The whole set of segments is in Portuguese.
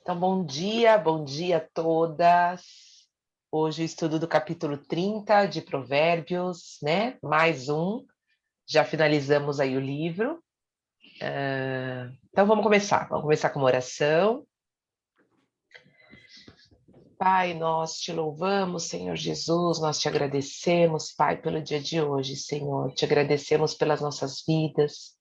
Então, bom dia a todas. Hoje o estudo do capítulo 30 de Provérbios, né? Mais um. Já finalizamos aí o livro. Então, vamos começar. Vamos começar com uma oração. Pai, nós te louvamos, Senhor Jesus, nós te agradecemos, Pai, pelo dia de hoje, Senhor. Te agradecemos pelas nossas vidas.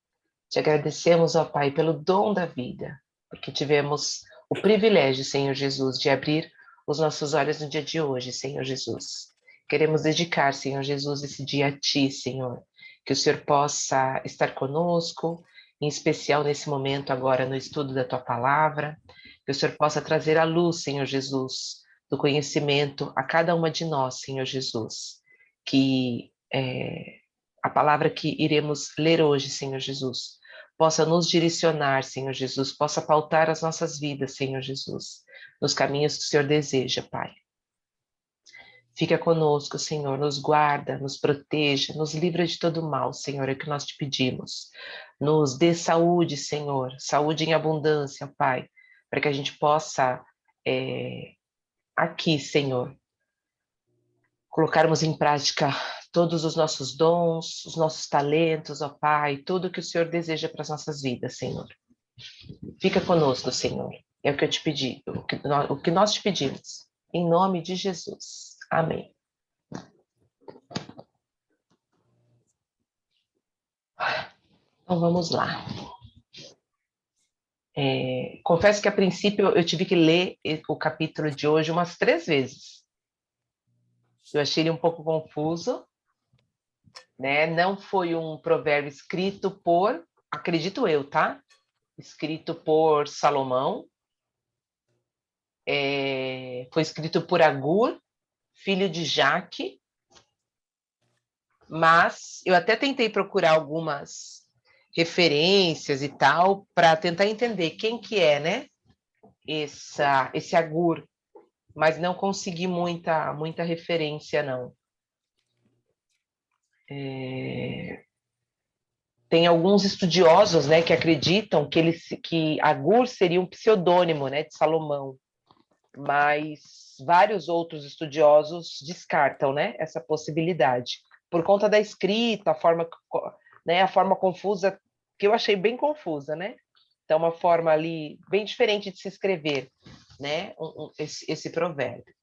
Te agradecemos, ó Pai, pelo dom da vida, porque tivemos o privilégio, Senhor Jesus, de abrir os nossos olhos no dia de hoje, Senhor Jesus. Queremos dedicar, Senhor Jesus, esse dia a Ti, Senhor. Que o Senhor possa estar conosco, em especial nesse momento agora no estudo da Tua palavra. Que o Senhor possa trazer a luz, Senhor Jesus, do conhecimento a cada uma de nós, Senhor Jesus. Que a palavra que iremos ler hoje, Senhor Jesus, possa nos direcionar, Senhor Jesus, possa pautar as nossas vidas, Senhor Jesus, nos caminhos que o Senhor deseja, Pai. Fica conosco, Senhor, nos guarda, nos proteja, nos livra de todo mal, Senhor, é o que nós te pedimos. Nos dê saúde, Senhor, saúde em abundância, Pai, para que a gente possa, aqui, Senhor, colocarmos em prática todos os nossos dons, os nossos talentos, ó Pai, tudo que o Senhor deseja para as nossas vidas, Senhor. Fica conosco, Senhor. É o que eu te pedi, o que nós te pedimos. Em nome de Jesus. Amém. Então vamos lá. Confesso que a princípio eu tive que ler o capítulo de hoje umas 3 vezes. Eu achei ele um pouco confuso, né? Não foi um provérbio escrito por, acredito eu, tá? Escrito por Salomão. Foi escrito por Agur, filho de Jaque, mas eu até tentei procurar algumas referências e tal para tentar entender quem que é, né? Esse Agur, mas não consegui muita referência, não. Tem alguns estudiosos, né, que acreditam que Agur seria um pseudônimo, né, de Salomão, mas vários outros estudiosos descartam, né, essa possibilidade por conta da escrita, a forma confusa, que eu achei bem confusa, né? Então, uma forma ali bem diferente de se escrever, né, esse provérbio.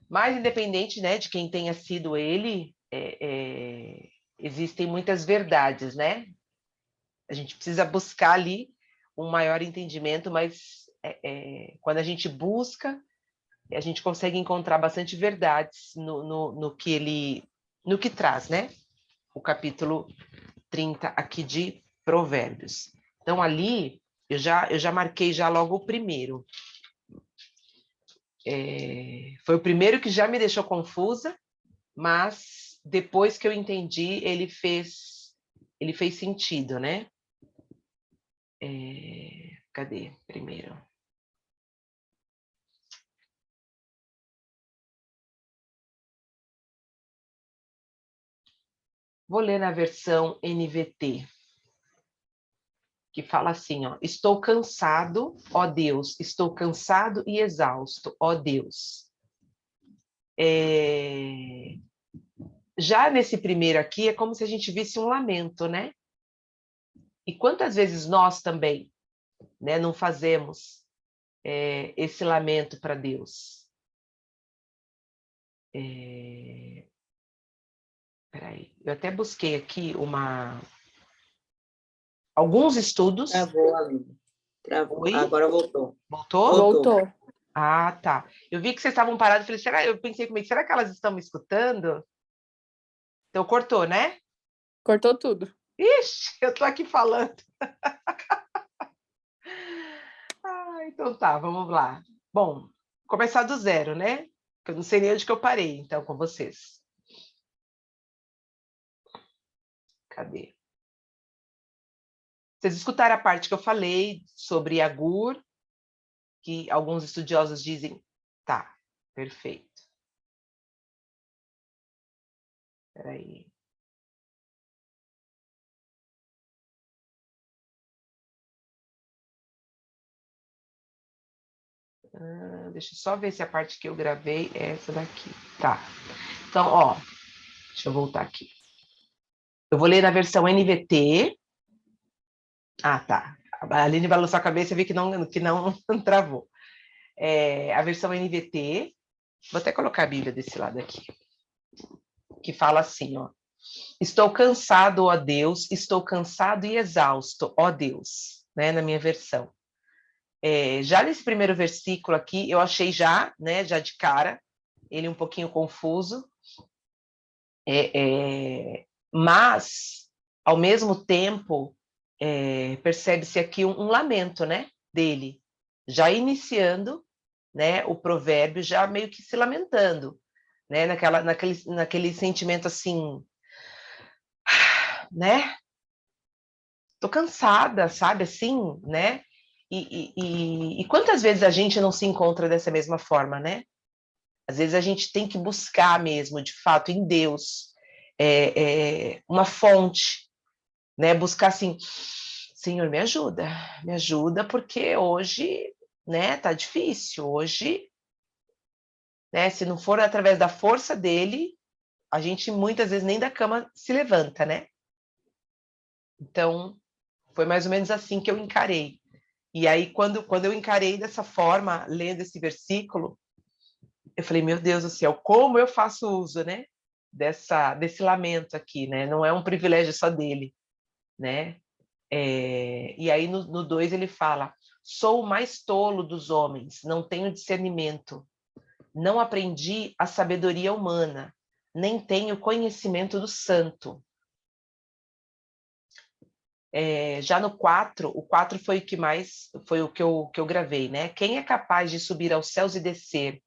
Mas, independente, né, de quem tenha sido ele, existem muitas verdades, né? A gente precisa buscar ali um maior entendimento, mas quando a gente busca, a gente consegue encontrar bastante verdades no que traz, né? O capítulo 30 aqui de Provérbios. Então, ali, eu já marquei já logo o primeiro. Foi o primeiro que já me deixou confusa, mas depois que eu entendi, ele fez sentido, né? Cadê primeiro? Vou ler na versão NVT, que fala assim, ó: estou cansado, ó Deus, estou cansado e exausto, ó Deus. Já nesse primeiro aqui, é como se a gente visse um lamento, né? E quantas vezes nós também, né, não fazemos esse lamento para Deus? Peraí, eu até busquei aqui alguns estudos. Travou, Aline. Travou. Oi? Agora voltou. Voltou? Voltou. Ah, tá. Eu vi que vocês estavam parados, eu pensei comigo, será que elas estão me escutando? Então cortou, né? Cortou tudo. Ixi, eu tô aqui falando. Então tá, vamos lá. Bom, começar do zero, né? Eu não sei nem onde que eu parei, então, com vocês. Cadê? Vocês escutaram a parte que eu falei sobre Agur, que alguns estudiosos dizem, tá, perfeito. Peraí. Deixa eu só ver se a parte que eu gravei é essa daqui. Tá. Então, ó, deixa eu voltar aqui. Eu vou ler na versão NVT. Ah, tá. A Aline balançou a cabeça e vi que não travou. A versão NVT. Vou até colocar a Bíblia desse lado aqui. Que fala assim, ó. Estou cansado, ó Deus, estou cansado e exausto, ó Deus, né, na minha versão. Já nesse primeiro versículo aqui, eu achei já de cara, ele um pouquinho confuso, mas, ao mesmo tempo, percebe-se aqui um lamento, né, dele, já iniciando, né, o provérbio, já meio que se lamentando, né, naquele sentimento assim, né, tô cansada, sabe, assim, né, e quantas vezes a gente não se encontra dessa mesma forma, né? Às vezes a gente tem que buscar mesmo, de fato, em Deus, uma fonte, né? Buscar assim, Senhor, me ajuda, porque hoje, né, tá difícil. Hoje, né, se não for através da força dele, a gente muitas vezes nem da cama se levanta, né? Então, foi mais ou menos assim que eu encarei. E aí, quando eu encarei dessa forma, lendo esse versículo, eu falei, meu Deus do céu, como eu faço uso, né? Desse lamento aqui, né? Não é um privilégio só dele, né? E aí no 2 ele fala, sou o mais tolo dos homens, não tenho discernimento, não aprendi a sabedoria humana, nem tenho conhecimento do santo. Já no 4, o 4 foi o que eu gravei, né? Quem é capaz de subir aos céus e descer?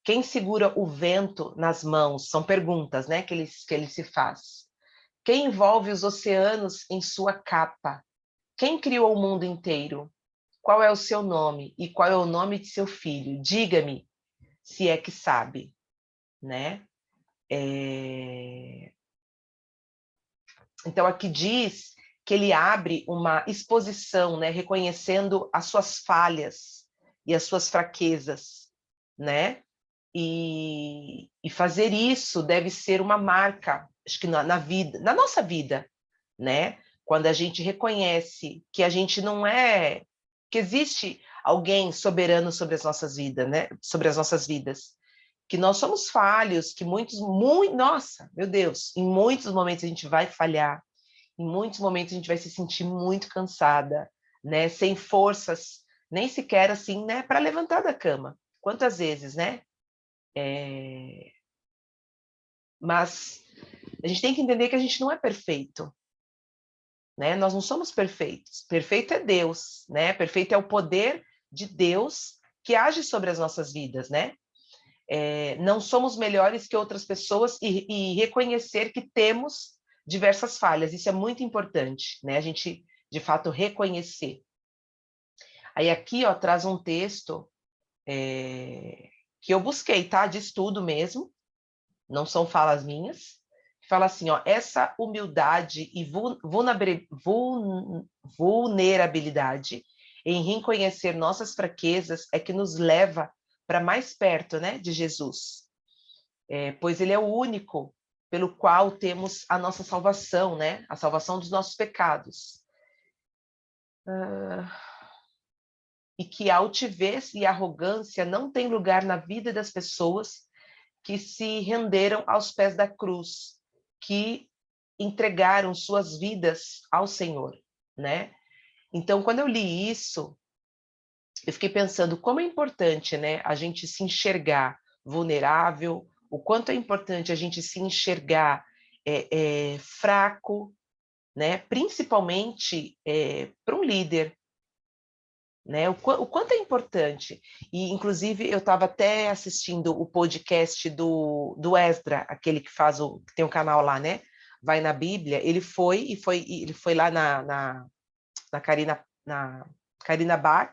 Quem segura o vento nas mãos? São perguntas, né, que ele se faz. Quem envolve os oceanos em sua capa? Quem criou o mundo inteiro? Qual é o seu nome? E qual é o nome de seu filho? Diga-me, se é que sabe, né? Então, aqui diz que ele abre uma exposição, né, reconhecendo as suas falhas e as suas fraquezas, né? E fazer isso deve ser uma marca, acho que na vida, na nossa vida, né? Quando a gente reconhece que a gente não é, que existe alguém soberano sobre as nossas vidas, né? Sobre as nossas vidas, que nós somos falhos, que nossa, meu Deus, em muitos momentos a gente vai falhar, em muitos momentos a gente vai se sentir muito cansada, né? Sem forças, nem sequer assim, né? Para levantar da cama. Quantas vezes, né? Mas a gente tem que entender que a gente não é perfeito, né? Nós não somos perfeitos. Perfeito é Deus, né? Perfeito é o poder de Deus que age sobre as nossas vidas, né? Não somos melhores que outras pessoas e reconhecer que temos diversas falhas. Isso é muito importante, né? A gente, de fato, reconhecer. Aí aqui, ó, traz um texto que eu busquei, tá? De estudo mesmo, não são falas minhas, que fala assim, ó, essa humildade e vulnerabilidade em reconhecer nossas fraquezas é que nos leva para mais perto, né, de Jesus, pois ele é o único pelo qual temos a nossa salvação, né, a salvação dos nossos pecados. E que a altivez e a arrogância não têm lugar na vida das pessoas que se renderam aos pés da cruz, que entregaram suas vidas ao Senhor, né? Então, quando eu li isso, eu fiquei pensando como é importante, né, a gente se enxergar vulnerável, o quanto é importante a gente se enxergar fraco, né? Principalmente para um líder, né? O quanto é importante. E, inclusive, eu estava até assistindo o podcast do Esdra, aquele que que tem um canal lá, né? Vai na Bíblia. Ele foi lá na Karina Bach,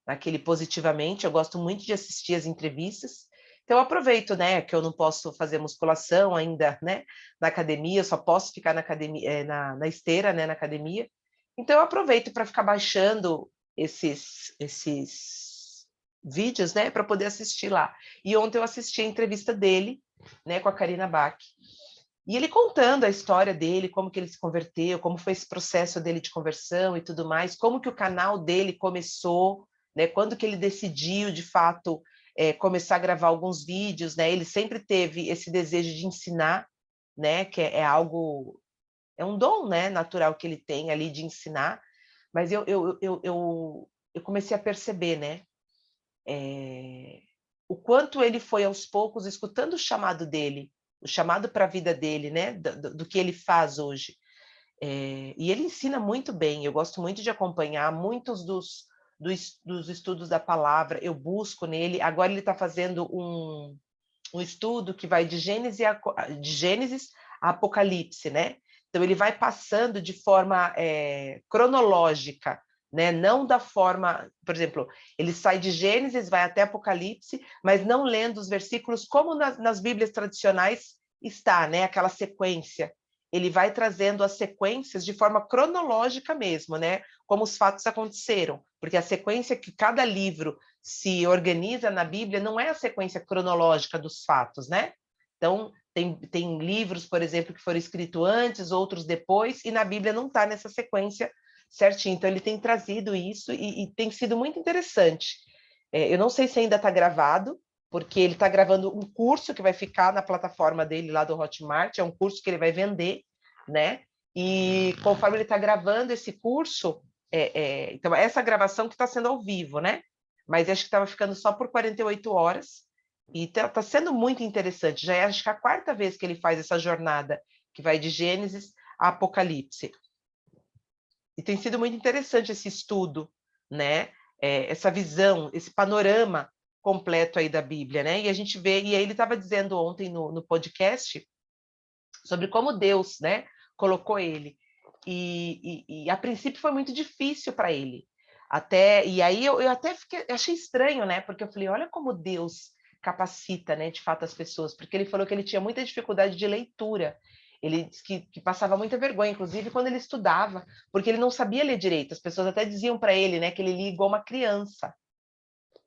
naquele Positivamente. Eu gosto muito de assistir as entrevistas. Então, eu aproveito, né, que eu não posso fazer musculação ainda, né, na academia, só posso ficar na academia, na esteira, né, na academia. Então, eu aproveito para ficar baixando esses vídeos, né, para poder assistir lá. E ontem eu assisti a entrevista dele, né, com a Karina Bach. E ele contando a história dele, como que ele se converteu, como foi esse processo dele de conversão e tudo mais, como que o canal dele começou, né, quando que ele decidiu, de fato, começar a gravar alguns vídeos, né, ele sempre teve esse desejo de ensinar, né, que é algo, é um dom, né, natural que ele tem ali de ensinar, mas eu comecei a perceber, né, o quanto ele foi aos poucos escutando o chamado dele, o chamado para a vida dele, né, do que ele faz hoje. E ele ensina muito bem, eu gosto muito de acompanhar muitos dos estudos da palavra, eu busco nele, agora ele está fazendo um estudo que vai de Gênesis a Apocalipse, né? Então ele vai passando de forma cronológica, né? Não da forma, por exemplo, ele sai de Gênesis, vai até Apocalipse, mas não lendo os versículos como nas Bíblias tradicionais está, né? Aquela sequência. Ele vai trazendo as sequências de forma cronológica mesmo, né? Como os fatos aconteceram, porque a sequência que cada livro se organiza na Bíblia não é a sequência cronológica dos fatos, né? Então, tem livros, por exemplo, que foram escritos antes, outros depois, e na Bíblia não está nessa sequência certinho. Então, ele tem trazido isso e tem sido muito interessante. Eu não sei se ainda está gravado, porque ele está gravando um curso que vai ficar na plataforma dele lá do Hotmart, é um curso que ele vai vender, né? E conforme ele está gravando esse curso, então essa gravação que está sendo ao vivo, né? Mas acho que estava ficando só por 48 horas, e está sendo muito interessante. Já é, acho que a quarta vez que ele faz essa jornada, que vai de Gênesis a Apocalipse. E tem sido muito interessante esse estudo, né? Essa visão, esse panorama completo aí da Bíblia, né? E a gente vê, e aí ele estava dizendo ontem no podcast sobre como Deus, né, colocou ele. E a princípio foi muito difícil para ele. E aí eu até achei estranho, né? Porque eu falei, olha como Deus capacita, né, de fato, as pessoas, porque ele falou que ele tinha muita dificuldade de leitura. Ele disse que passava muita vergonha, inclusive quando ele estudava, porque ele não sabia ler direito. As pessoas até diziam para ele, né, que ele lia igual uma criança.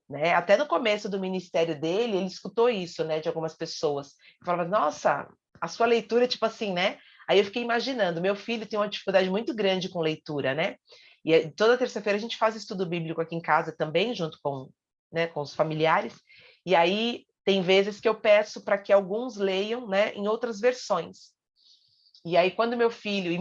Né? Até no começo do ministério dele, ele escutou isso, né, de algumas pessoas. Falava, nossa, a sua leitura, tipo assim, né? Aí eu fiquei imaginando, meu filho tem uma dificuldade muito grande com leitura, né? E toda terça-feira a gente faz estudo bíblico aqui em casa também, junto com, né, com os familiares. E aí tem vezes que eu peço para que alguns leiam, né, em outras versões. E aí quando meu filho,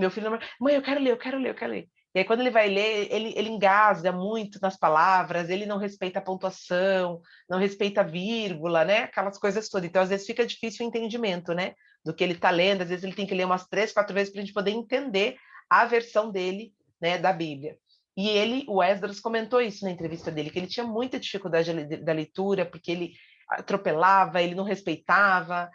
mãe, eu quero ler, eu quero ler, eu quero ler. E aí, quando ele vai ler, ele engasga muito nas palavras, ele não respeita a pontuação, não respeita a vírgula, né? Aquelas coisas todas. Então, às vezes, fica difícil o entendimento, né? Do que ele está lendo. Às vezes, ele tem que ler umas 3, 4 vezes para a gente poder entender a versão dele, né, da Bíblia. E o Esdras comentou isso na entrevista dele, que ele tinha muita dificuldade da leitura, porque ele atropelava, ele não respeitava.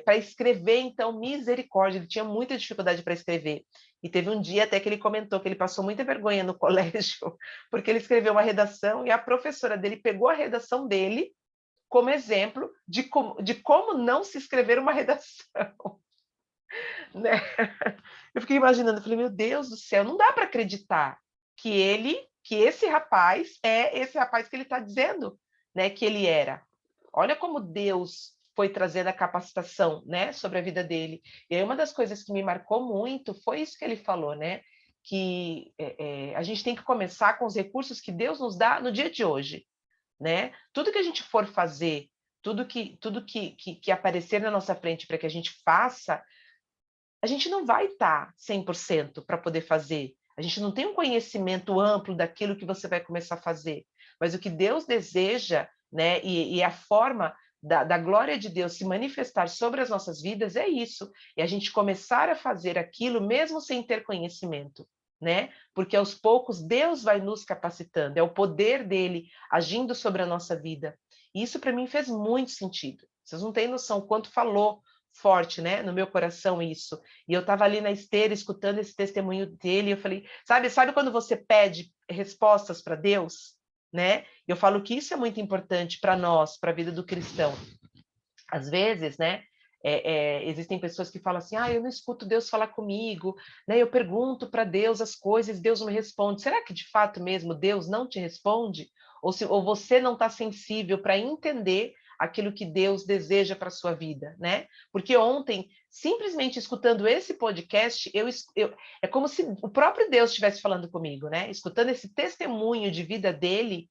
Para escrever, então, misericórdia, ele tinha muita dificuldade para escrever. E teve um dia até que ele comentou que ele passou muita vergonha no colégio, porque ele escreveu uma redação e a professora dele pegou a redação dele como exemplo de como não se escrever uma redação. Né? Eu fiquei imaginando, falei, meu Deus do céu, não dá para acreditar que esse rapaz é esse rapaz que ele está dizendo, né, que ele era. Olha como Deus foi trazendo a capacitação, né, sobre a vida dele. E aí uma das coisas que me marcou muito foi isso que ele falou, né, que a gente tem que começar com os recursos que Deus nos dá no dia de hoje, né? Tudo que a gente for fazer, tudo que aparecer na nossa frente para que a gente faça, a gente não vai estar 100% para poder fazer. A gente não tem um conhecimento amplo daquilo que você vai começar a fazer. Mas o que Deus deseja, né, e a forma da glória de Deus se manifestar sobre as nossas vidas é isso. E a gente começar a fazer aquilo mesmo sem ter conhecimento. Né? Porque aos poucos Deus vai nos capacitando, é o poder dele agindo sobre a nossa vida. E isso para mim fez muito sentido. Vocês não têm noção o quanto falou forte, né, no meu coração isso. E eu estava ali na esteira escutando esse testemunho dele, e eu falei, sabe quando você pede respostas para Deus, né? Eu falo que isso é muito importante para nós, para a vida do cristão. Às vezes, né, Existem pessoas que falam assim, eu não escuto Deus falar comigo, né? Eu pergunto para Deus as coisas, Deus não me responde. Será que de fato mesmo Deus não te responde? Ou você não está sensível para entender aquilo que Deus deseja para a sua vida, né? Porque ontem, simplesmente escutando esse podcast, é como se o próprio Deus estivesse falando comigo, né? Escutando esse testemunho de vida dele,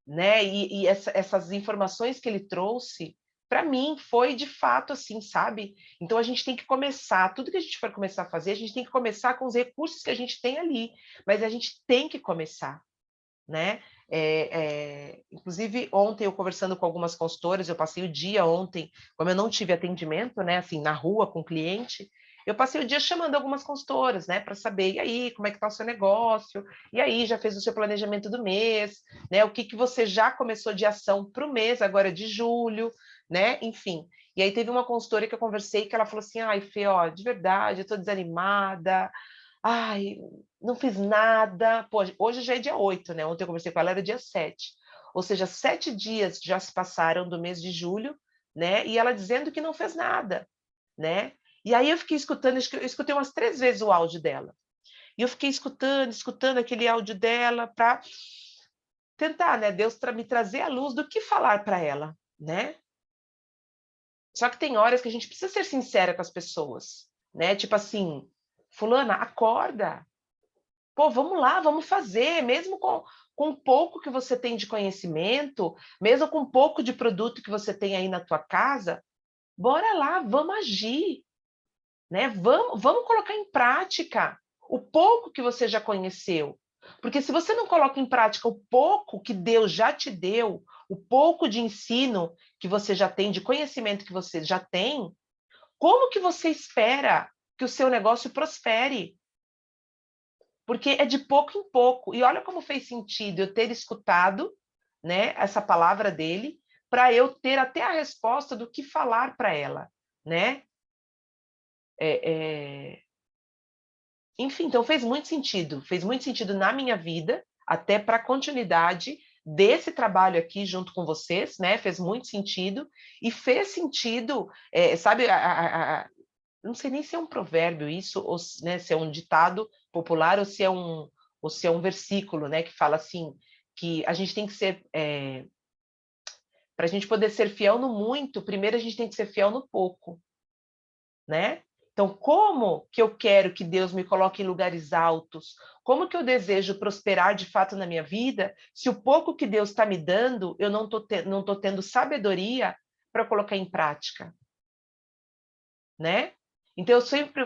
né? E essas informações que ele trouxe, para mim, foi de fato assim, sabe? Então a gente tem que começar, tudo que a gente for começar a fazer, a gente tem que começar com os recursos que a gente tem ali, mas a gente tem que começar, né? Inclusive, ontem eu conversando com algumas consultoras, eu passei o dia ontem, como eu não tive atendimento, né, assim, na rua com cliente, eu passei o dia chamando algumas consultoras, né, para saber, e aí, como é que está o seu negócio? E aí, já fez o seu planejamento do mês, né? O que você já começou de ação para o mês, agora de julho, né? Enfim. E aí teve uma consultora que eu conversei que ela falou assim, Fê, ó, de verdade, eu estou desanimada, não fiz nada. Pô, hoje já é dia 8, né? Ontem eu conversei com ela, era dia 7. Ou seja, 7 dias já se passaram do mês de julho, né? E ela dizendo que não fez nada, né? E aí eu fiquei escutando, eu escutei umas 3 vezes o áudio dela. E eu fiquei escutando aquele áudio dela para tentar, né? Deus me trazer a luz do que falar para ela, né? Só que tem horas que a gente precisa ser sincera com as pessoas, né? Tipo assim, fulana, acorda. Pô, vamos lá, vamos fazer, mesmo com pouco que você tem de conhecimento, mesmo com pouco de produto que você tem aí na tua casa, bora lá, vamos agir, né? Vamos colocar em prática o pouco que você já conheceu. Porque se você não coloca em prática o pouco que Deus já te deu, o pouco de ensino que você já tem, de conhecimento que você já tem, como que você espera que o seu negócio prospere? Porque é de pouco em pouco. E olha como fez sentido eu ter escutado, né, essa palavra dele, para eu ter até a resposta do que falar para ela, né? Enfim, então fez muito sentido na minha vida, até para a continuidade desse trabalho aqui junto com vocês, né? Fez muito sentido, e fez sentido, sabe, não sei nem se é um provérbio isso, ou né, se é um ditado popular, ou se é um versículo, né, que fala assim, que a gente tem que ser, para a gente poder ser fiel no muito, primeiro a gente tem que ser fiel no pouco, né? Então, como que eu quero que Deus me coloque em lugares altos? Como que eu desejo prosperar de fato na minha vida, se o pouco que Deus está me dando, eu não estou tendo sabedoria para colocar em prática, né? Então,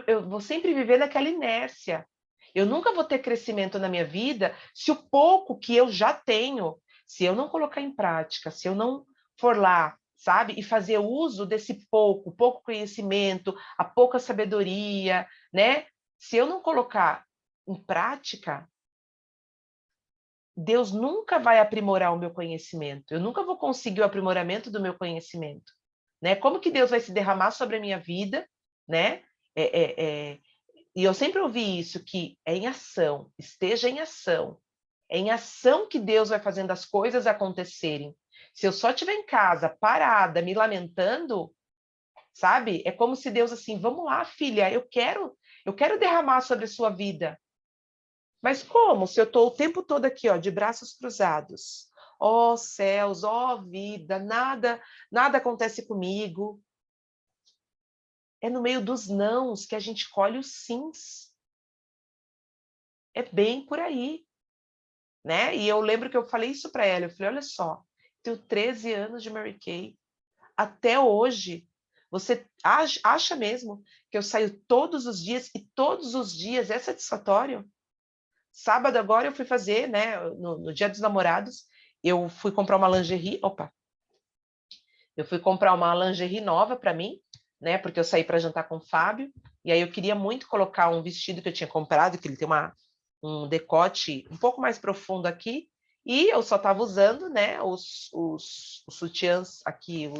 eu vou sempre viver naquela inércia. Eu nunca vou ter crescimento na minha vida se o pouco que eu já tenho, se eu não colocar em prática, se eu não for lá, sabe, e fazer uso desse pouco conhecimento, a pouca sabedoria, né? Se eu não colocar em prática, Deus nunca vai aprimorar o meu conhecimento. Eu nunca vou conseguir o aprimoramento do meu conhecimento, né? Como que Deus vai se derramar sobre a minha vida, né? E eu sempre ouvi isso, que é em ação, esteja em ação. É em ação que Deus vai fazendo as coisas acontecerem. Se eu só estiver em casa, parada, me lamentando, sabe? É como se Deus assim, vamos lá, filha, eu quero derramar sobre a sua vida. Mas como? Se eu estou o tempo todo aqui, ó, de braços cruzados. Ó céus, ó vida, nada acontece comigo. É no meio dos nãos que a gente colhe os sims. É bem por aí, né? E eu lembro que eu falei isso para ela. Eu falei, olha só, tenho 13 anos de Mary Kay. Até hoje, você acha mesmo que eu saio todos os dias e todos os dias é satisfatório? Sábado agora eu fui fazer, né, no Dia dos Namorados, eu fui comprar uma lingerie, eu fui comprar uma lingerie nova para mim, né, porque eu saí para jantar com o Fábio, e aí eu queria muito colocar um vestido que eu tinha comprado, que ele tem um decote um pouco mais profundo aqui, e eu só estava usando, né, os sutiãs aqui,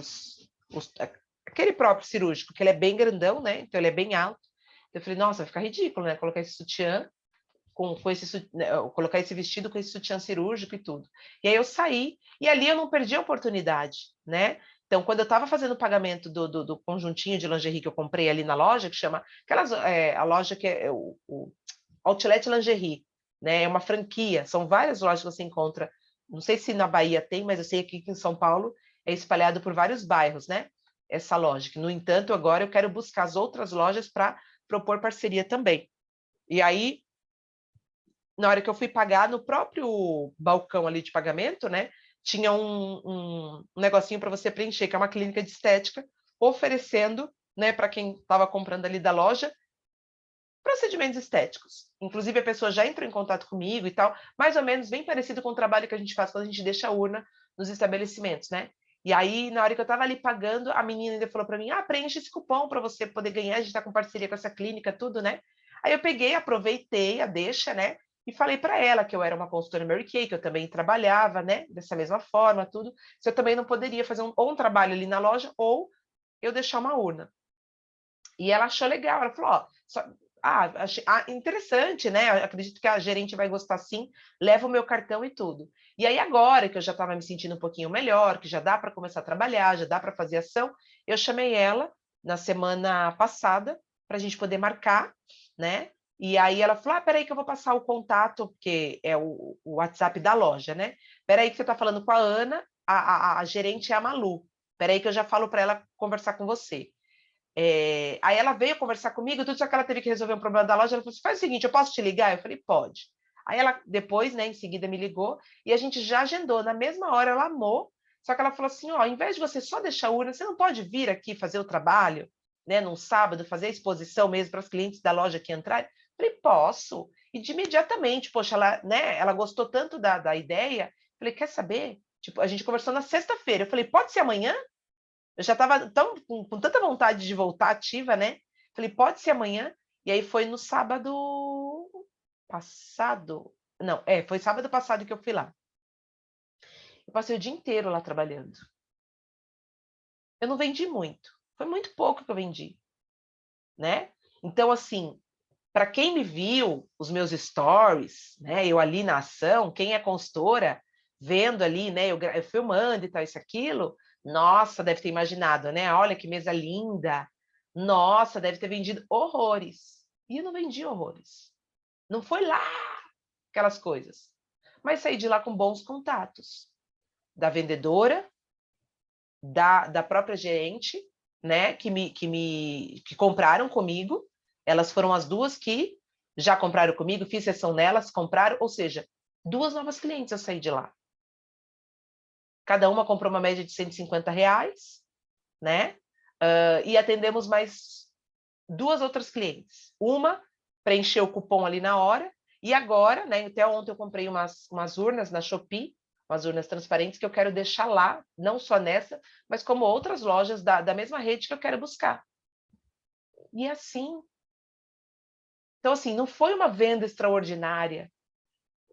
aquele próprio cirúrgico, que ele é bem grandão, né, então ele é bem alto. Eu falei, nossa, vai ficar ridículo, né, colocar esse sutiã com esse, né, colocar esse vestido com esse sutiã cirúrgico e tudo. E aí eu saí, e ali eu não perdi a oportunidade, né? Então, quando eu estava fazendo o pagamento do conjuntinho de lingerie que eu comprei ali na loja, que chama, a loja que é o Outlet Lingerie, né? É uma franquia, são várias lojas que você encontra, não sei se na Bahia tem, mas eu sei que aqui em São Paulo é espalhado por vários bairros, né? Essa loja, que, no entanto, agora eu quero buscar as outras lojas para propor parceria também. E aí, na hora que eu fui pagar, no próprio balcão ali de pagamento, né, tinha um negocinho para você preencher, que é uma clínica de estética, oferecendo, né, para quem estava comprando ali da loja, procedimentos estéticos. Inclusive, a pessoa já entrou em contato comigo e tal, mais ou menos bem parecido com o trabalho que a gente faz quando a gente deixa a urna nos estabelecimentos, né? E aí, na hora que eu estava ali pagando, a menina ainda falou para mim, preenche esse cupom para você poder ganhar, a gente está com parceria com essa clínica, tudo, né? Aí eu peguei, aproveitei a deixa, né? E falei para ela que eu era uma consultora Mary Kay, que eu também trabalhava, né? Dessa mesma forma, tudo. Se eu também não poderia fazer ou um trabalho ali na loja, ou eu deixar uma urna. E ela achou legal, ela falou, achei interessante, né? Acredito que a gerente vai gostar sim, leva o meu cartão e tudo. E aí agora que eu já estava me sentindo um pouquinho melhor, que já dá para começar a trabalhar, já dá para fazer ação, eu chamei ela na semana passada para a gente poder marcar, né? E aí ela falou, peraí que eu vou passar o contato, porque é o WhatsApp da loja, né? Peraí que você está falando com a Ana, a gerente é a Malu. Peraí que eu já falo para ela conversar com você. Aí ela veio conversar comigo, tudo só que ela teve que resolver um problema da loja, ela falou assim, faz o seguinte, eu posso te ligar? Eu falei, pode. Aí ela depois, né, em seguida me ligou, e a gente já agendou, na mesma hora ela amou, só que ela falou assim, ao invés de você só deixar a urna, você não pode vir aqui fazer o trabalho, né, num sábado, fazer a exposição mesmo para os clientes da loja que entrarem? Eu falei, posso. E de imediatamente, poxa, ela, né, ela gostou tanto da ideia, eu falei, quer saber? Tipo, a gente conversou na sexta-feira, eu falei, pode ser amanhã? Eu já estava com tanta vontade de voltar ativa, né? Falei, pode ser amanhã. E aí foi no sábado passado. Não, foi sábado passado que eu fui lá. Eu passei o dia inteiro lá trabalhando. Eu não vendi muito. Foi muito pouco que eu vendi, né? Então, assim, para quem me viu, os meus stories, né? Eu ali na ação, quem é consultora, vendo ali, né? Eu filmando e tal, isso, aquilo. Nossa, deve ter imaginado, né? Olha que mesa linda. Nossa, deve ter vendido horrores. E eu não vendi horrores. Não foi lá aquelas coisas. Mas saí de lá com bons contatos. Da vendedora, da própria gerente, né? Que compraram comigo. Elas foram as duas que já compraram comigo, fiz sessão nelas, compraram, ou seja, 2 novas clientes eu saí de lá. Cada uma comprou uma média de R$150, né? E atendemos mais 2 outras clientes. Uma preencheu o cupom ali na hora, e agora, né? Até ontem eu comprei umas urnas na Shopee, umas urnas transparentes que eu quero deixar lá, não só nessa, mas como outras lojas da mesma rede que eu quero buscar. E assim. Então, assim, não foi uma venda extraordinária.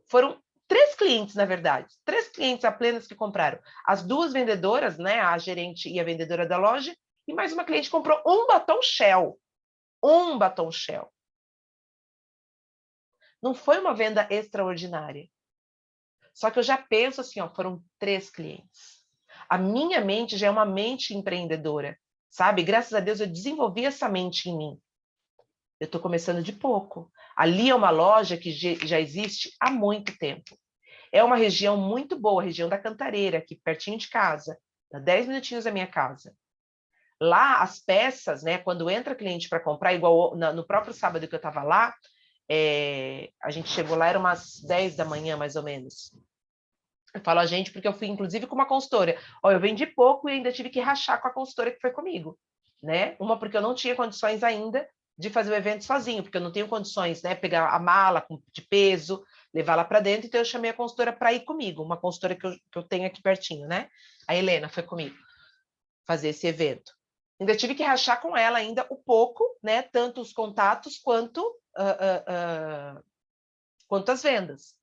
Foram 3 clientes, na verdade. 3 clientes apenas que compraram. As 2 vendedoras, né? A gerente e a vendedora da loja. E mais uma cliente comprou um batom Shell. Um batom Shell. Não foi uma venda extraordinária. Só que eu já penso assim, foram 3 clientes. A minha mente já é uma mente empreendedora, sabe? Graças a Deus eu desenvolvi essa mente em mim. Eu estou começando de pouco. Ali é uma loja que já existe há muito tempo. É uma região muito boa, a região da Cantareira, aqui pertinho de casa, a 10 minutinhos da minha casa. Lá, as peças, né, quando entra cliente para comprar, igual no próprio sábado que eu estava lá, a gente chegou lá, era umas 10 da manhã, mais ou menos. Eu falo a gente porque eu fui, inclusive, com uma consultora. Eu vendi pouco e ainda tive que rachar com a consultora que foi comigo, né? Uma porque eu não tinha condições ainda de fazer o evento sozinho, porque eu não tenho condições, né? Pegar a mala de peso, levar lá para dentro, então eu chamei a consultora para ir comigo, uma consultora que eu tenho aqui pertinho, né? A Helena foi comigo fazer esse evento. Ainda tive que rachar com ela ainda o pouco, né? Tanto os contatos quanto as vendas,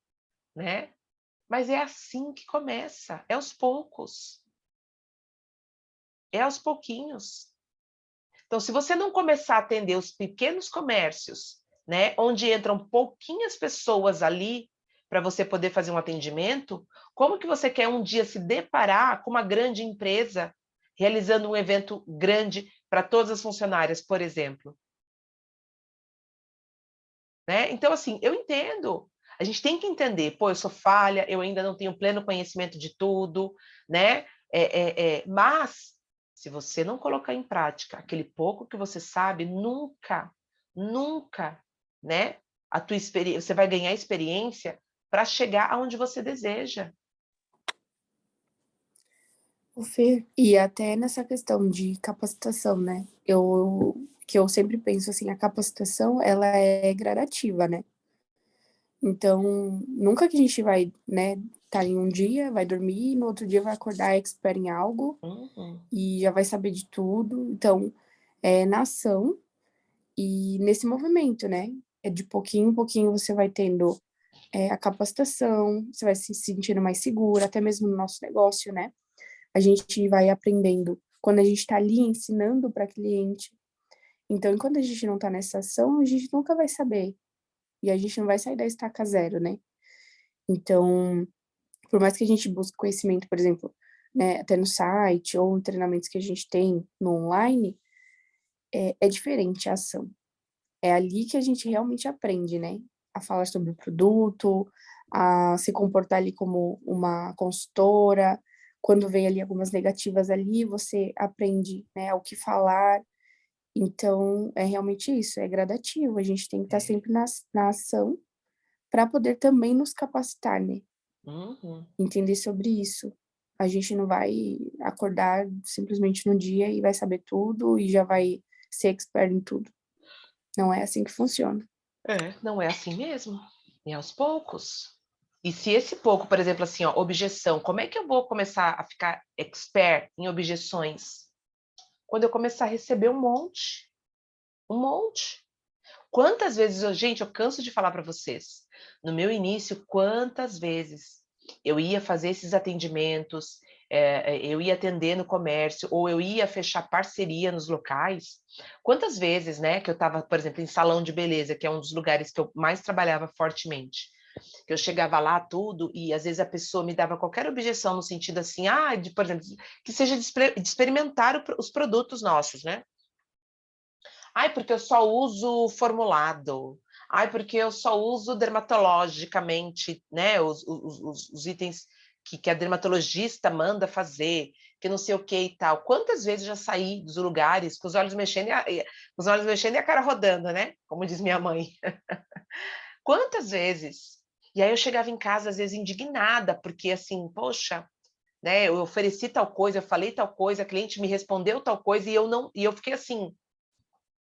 né? Mas é assim que começa, é aos poucos. É aos pouquinhos. Então, se você não começar a atender os pequenos comércios, né, onde entram pouquinhas pessoas ali para você poder fazer um atendimento, como que você quer um dia se deparar com uma grande empresa realizando um evento grande para todas as funcionárias, por exemplo. Né? Então, assim, eu entendo. A gente tem que entender, pô, eu sou falha, eu ainda não tenho pleno conhecimento de tudo, né? Mas, se você não colocar em prática aquele pouco que você sabe, nunca, né? A tua experiência, você vai ganhar experiência para chegar aonde você deseja. O Fê, e até nessa questão de capacitação, né? Que eu sempre penso assim, a capacitação, ela é gradativa, né? Então, nunca que a gente vai, né, tá em um dia, vai dormir, no outro dia vai acordar expert em algo e já vai saber de tudo. Então, é na ação e nesse movimento, né? É de pouquinho em pouquinho você vai tendo a capacitação, você vai se sentindo mais segura, até mesmo no nosso negócio, né? A gente vai aprendendo quando a gente está ali ensinando para cliente. Então, enquanto a gente não está nessa ação, a gente nunca vai saber. E a gente não vai sair da estaca zero, né? Então, por mais que a gente busque conhecimento, por exemplo, né, até no site ou em treinamentos que a gente tem no online, é diferente a ação. É ali que a gente realmente aprende, né? A falar sobre o produto, a se comportar ali como uma consultora. Quando vem ali algumas negativas ali, você aprende, né, o que falar. Então, é realmente isso, é gradativo. A gente tem que estar sempre na ação para poder também nos capacitar, né? Entender sobre isso. A gente não vai acordar simplesmente no dia e vai saber tudo e já vai ser expert em tudo. Não é assim que funciona. Não é assim mesmo. É aos poucos. E se esse pouco, por exemplo, assim, ó, objeção, como é que eu vou começar a ficar expert em objeções? Quando eu começar a receber um monte. Um monte. Quantas vezes, gente, eu canso de falar para vocês. No meu início, quantas vezes eu ia fazer esses atendimentos, eu ia atender no comércio, ou eu ia fechar parceria nos locais. Quantas vezes, né, que eu estava, por exemplo, em salão de beleza, que é um dos lugares que eu mais trabalhava fortemente, que eu chegava lá tudo e às vezes a pessoa me dava qualquer objeção no sentido assim, por exemplo, que seja de experimentar os produtos nossos, né? Porque eu só uso formulado. Porque eu só uso dermatologicamente, né? Os itens que a dermatologista manda fazer, que não sei o que e tal. Quantas vezes eu já saí dos lugares com os olhos mexendo e a cara rodando, né? Como diz minha mãe. Quantas vezes? E aí eu chegava em casa, às vezes, indignada, porque assim, poxa, né? Eu ofereci tal coisa, eu falei tal coisa, a cliente me respondeu tal coisa e eu não, e eu fiquei assim,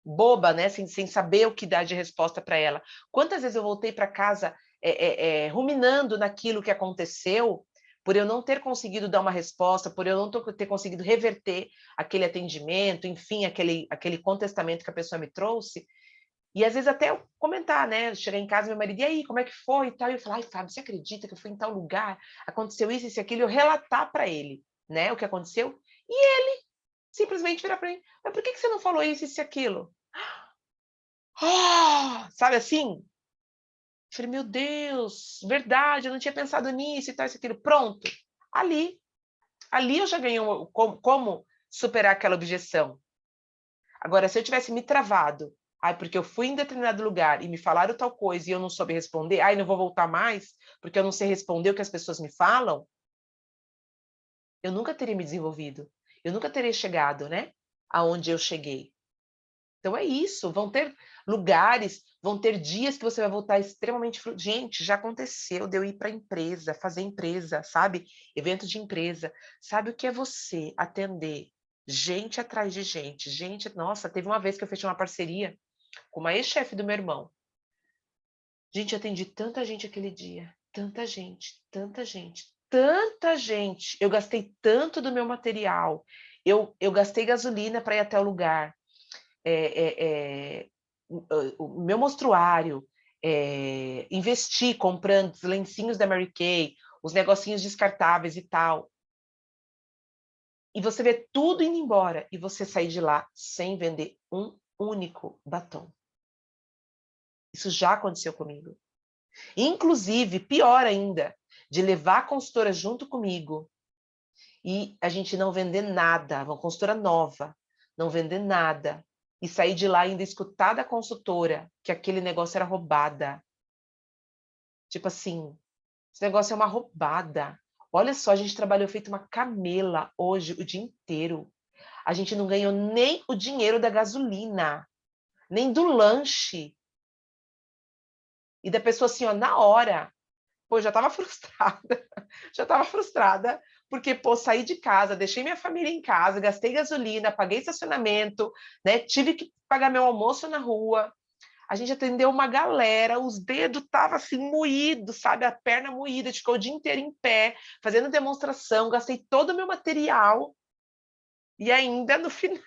boba, né? Sem saber o que dar de resposta para ela. Quantas vezes eu voltei para casa ruminando naquilo que aconteceu, por eu não ter conseguido dar uma resposta, por eu não ter conseguido reverter aquele atendimento, enfim, aquele contestamento que a pessoa me trouxe. E às vezes até eu comentar, né? Chegar em casa, meu marido, e aí, como é que foi e tal? E eu falar, Fábio, você acredita que eu fui em tal lugar? Aconteceu isso, isso e aquilo, eu relatar para ele, né? O que aconteceu. E ele simplesmente virar para mim, mas por que você não falou isso e aquilo? Sabe assim? Eu falei, meu Deus, verdade, eu não tinha pensado nisso e tal, isso, aquilo. Pronto. Ali eu já ganhei como superar aquela objeção. Agora, se eu tivesse me travado, porque eu fui em determinado lugar e me falaram tal coisa e eu não soube responder, não vou voltar mais, porque eu não sei responder o que as pessoas me falam, eu nunca teria me desenvolvido. Eu nunca teria chegado, né? Aonde eu cheguei. Então é isso, vão ter lugares, vão ter dias que você vai voltar extremamente... Gente, já aconteceu de eu ir para a empresa, fazer empresa, sabe? Evento de empresa. Sabe o que é você atender gente atrás de gente? Gente, nossa, teve uma vez que eu fechei uma parceria com uma ex-chefe do meu irmão. Gente, eu atendi tanta gente aquele dia. Tanta gente, tanta gente, tanta gente. Eu gastei tanto do meu material. Eu gastei gasolina para ir até o lugar. O meu monstruário, investi comprando os lencinhos da Mary Kay, os negocinhos descartáveis e tal. E você vê tudo indo embora e você sair de lá sem vender um único batom. Isso já aconteceu comigo. Inclusive, pior ainda, de levar a consultora junto comigo e a gente não vender nada, uma consultora nova, não vender nada, e sair de lá ainda escutar da consultora que aquele negócio era roubada. Tipo assim, esse negócio é uma roubada. Olha só, a gente trabalhou feito uma camela hoje o dia inteiro. A gente não ganhou nem o dinheiro da gasolina, nem do lanche. E da pessoa assim, ó, na hora, pô, já estava frustrada, porque, pô, saí de casa, deixei minha família em casa, gastei gasolina, paguei estacionamento, né? Tive que pagar meu almoço na rua. A gente atendeu uma galera, os dedos estavam assim moídos, sabe? A perna moída, a gente ficou o dia inteiro em pé, fazendo demonstração, gastei todo o meu material. E ainda no final,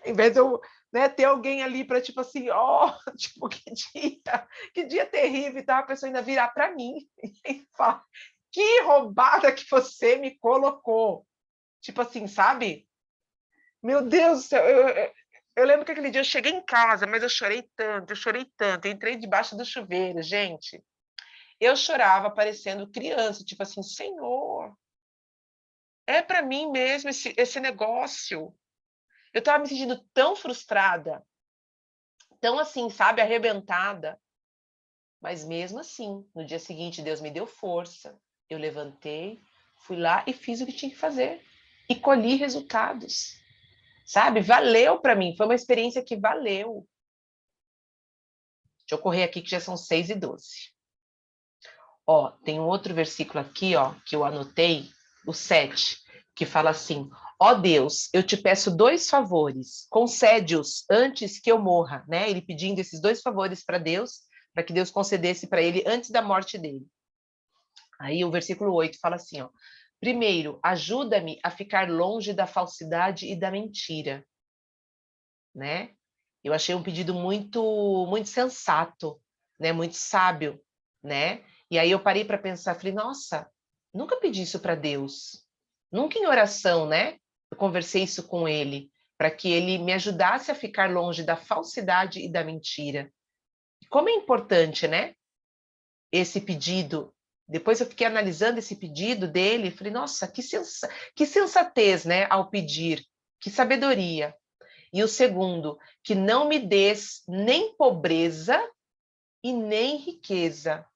em vez de eu, né, ter alguém ali para, tipo assim, ó, tipo, que dia terrível, tá? A pessoa ainda virar para mim e falar, que roubada que você me colocou. Tipo assim, sabe? Meu Deus do céu, eu lembro que aquele dia eu cheguei em casa, mas eu chorei tanto, eu entrei debaixo do chuveiro, gente. Eu chorava parecendo criança, tipo assim, Senhor, é para mim mesmo esse negócio. Eu estava me sentindo tão frustrada, tão assim, sabe, arrebentada. Mas mesmo assim, no dia seguinte, Deus me deu força. Eu levantei, fui lá e fiz o que tinha que fazer. E colhi resultados. Sabe? Valeu para mim. Foi uma experiência que valeu. Deixa eu correr aqui que já são 6:12. Ó, tem um outro versículo aqui, ó, que eu anotei, o 7, que fala assim: ó Deus, eu te peço 2 favores, concede-os antes que eu morra, né? Ele pedindo esses 2 favores para Deus, para que Deus concedesse para ele antes da morte dele. Aí o versículo 8 fala assim, ó: primeiro, ajuda-me a ficar longe da falsidade e da mentira, né? Eu achei um pedido muito sensato, né? Muito sábio, né? E aí eu parei para pensar, falei, nossa, nunca pedi isso para Deus. Nunca em oração, né? Eu conversei isso com ele, para que ele me ajudasse a ficar longe da falsidade e da mentira. E como é importante, né? Esse pedido. Depois eu fiquei analisando esse pedido dele, e falei, nossa, que sensatez, né, ao pedir, que sabedoria. E o segundo, que não me des nem pobreza e nem riqueza.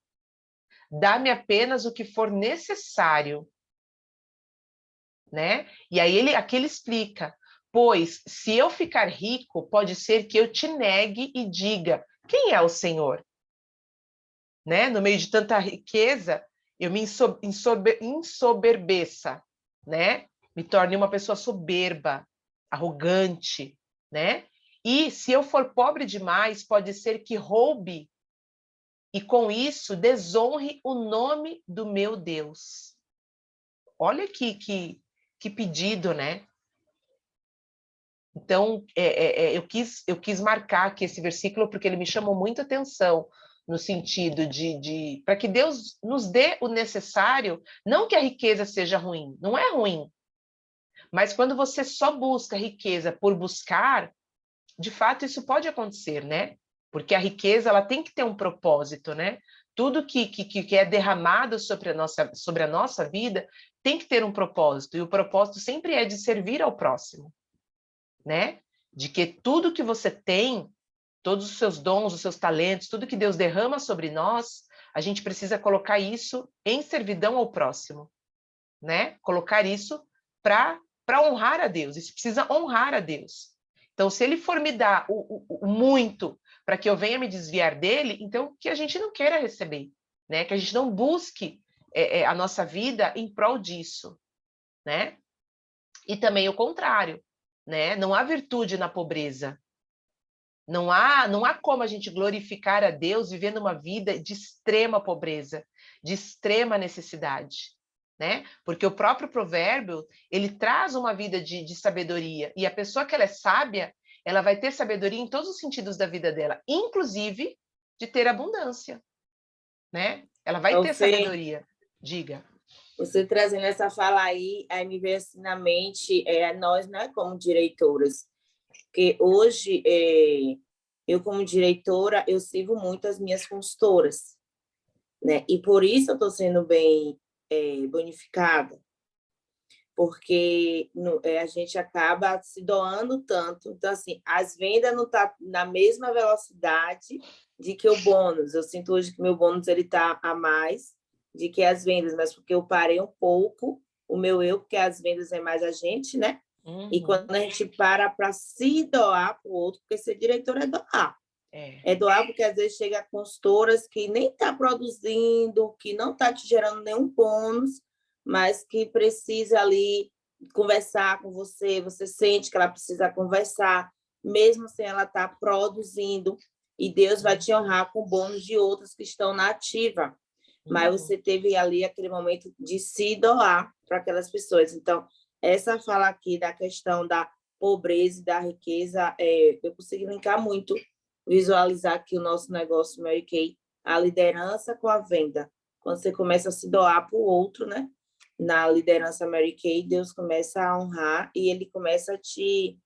Dá-me apenas o que for necessário, né? E aí aqui ele explica, pois se eu ficar rico, pode ser que eu te negue e diga, quem é o Senhor? Né? No meio de tanta riqueza, eu me ensoberbeça, né? Me torne uma pessoa soberba, arrogante, né? E se eu for pobre demais, pode ser que roube e com isso desonre o nome do meu Deus. Olha que pedido, né? Então, eu quis marcar aqui esse versículo porque ele me chamou muita atenção no sentido de para que Deus nos dê o necessário, não que a riqueza seja ruim, não é ruim, mas quando você só busca riqueza por buscar, de fato isso pode acontecer, né? Porque a riqueza ela tem que ter um propósito, né? Tudo que é derramado sobre a nossa vida tem que ter um propósito, e o propósito sempre é de servir ao próximo, né? De que tudo que você tem, todos os seus dons, os seus talentos, tudo que Deus derrama sobre nós, a gente precisa colocar isso em servidão ao próximo, né? Colocar isso para honrar a Deus. Isso precisa honrar a Deus. Então, se ele for me dar o muito para que eu venha me desviar dele, então que a gente não queira receber, né? Que a gente não busque a nossa vida em prol disso, né? E também o contrário, né? Não há virtude na pobreza. Não há como a gente glorificar a Deus vivendo uma vida de extrema pobreza, de extrema necessidade, né? Porque o próprio provérbio, ele traz uma vida de sabedoria, e a pessoa que ela é sábia, ela vai ter sabedoria em todos os sentidos da vida dela, inclusive de ter abundância, né? Ela vai ter Fê, sabedoria. Diga. você trazendo essa fala aí me veio assim na mente, nós, né, como direitoras, porque hoje, eu como diretora, eu sirvo muito as minhas consultoras, né? E por isso eu estou sendo bem bonificada, porque a gente acaba se doando tanto. Então, assim, as vendas não estão na mesma velocidade de que o bônus. Eu sinto hoje que meu bônus está a mais de que as vendas, mas porque eu parei um pouco o meu eu, porque as vendas é mais a gente, né? E quando a gente para se doar para o outro, porque ser diretor é doar. É doar porque às vezes chega consultoras que nem está produzindo, que não está te gerando nenhum bônus, mas que precisa ali conversar com você, você sente que ela precisa conversar, mesmo sem ela estar produzindo, e Deus vai te honrar com bônus de outros que estão na ativa. Mas você teve ali aquele momento de se doar para aquelas pessoas. Então, essa fala aqui da questão da pobreza e da riqueza, eu consegui linkar muito, visualizar aqui o nosso negócio, Mary Kay, a liderança com a venda. Quando você começa a se doar para o outro, né? Na liderança Mary Kay, Deus começa a honrar e ele começa a te